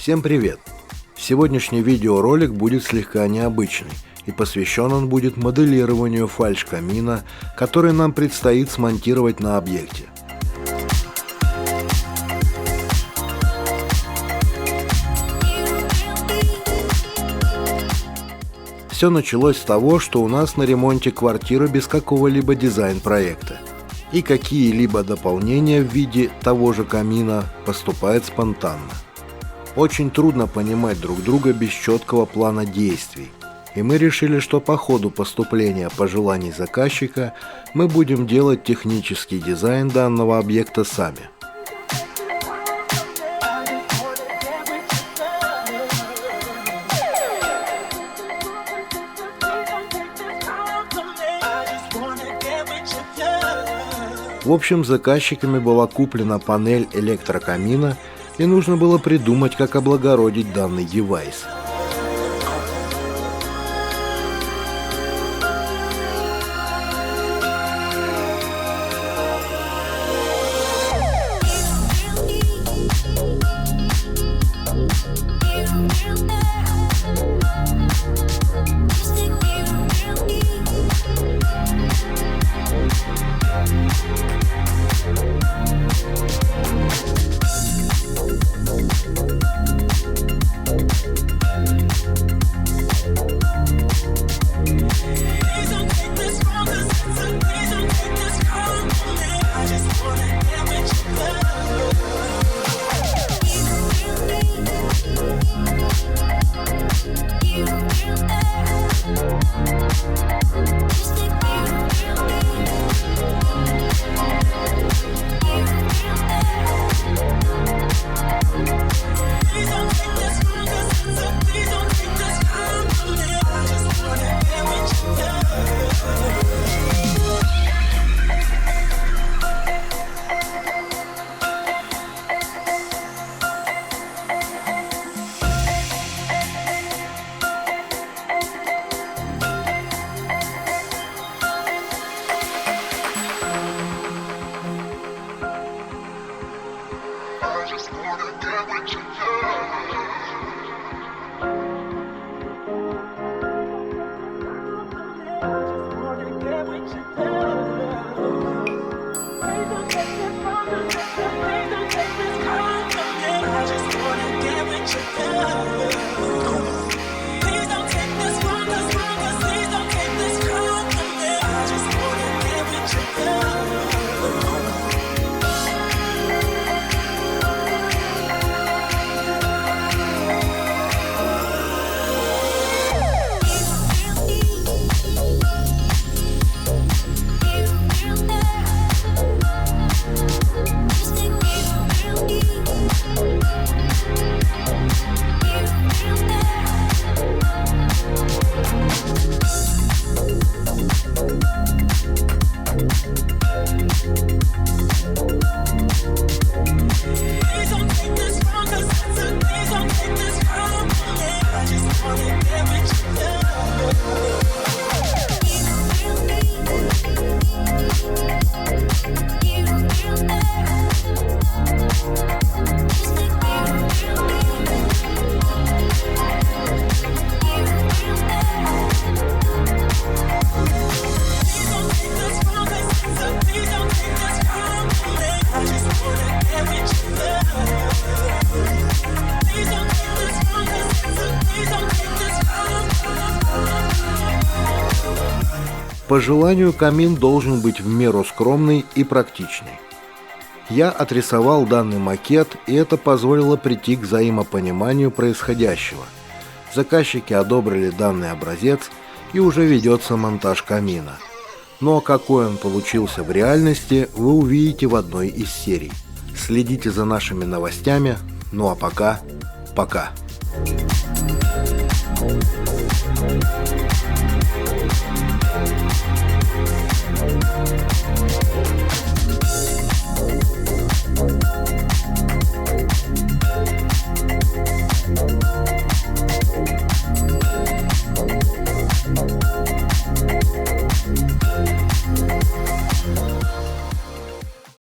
Всем привет! Сегодняшний видеоролик будет слегка необычный, и посвящен он будет моделированию фальш-камина, который нам предстоит смонтировать на объекте. Все началось с того, что у нас на ремонте квартира без какого-либо дизайн-проекта, и какие-либо дополнения в виде того же камина поступают спонтанно. Очень трудно понимать друг друга без четкого плана действий, и мы решили, что по ходу поступления пожеланий заказчика мы будем делать технический дизайн данного объекта сами. В общем, заказчиками была куплена панель электрокамина, и нужно было придумать, как облагородить данный девайс. По желанию камин должен быть в меру скромный и практичный. Я отрисовал данный макет, и это позволило прийти к взаимопониманию происходящего. Заказчики одобрили данный образец, и уже ведется монтаж камина. Ну а какой он получился в реальности, вы увидите в одной из серий. Следите за нашими новостями, ну а пока.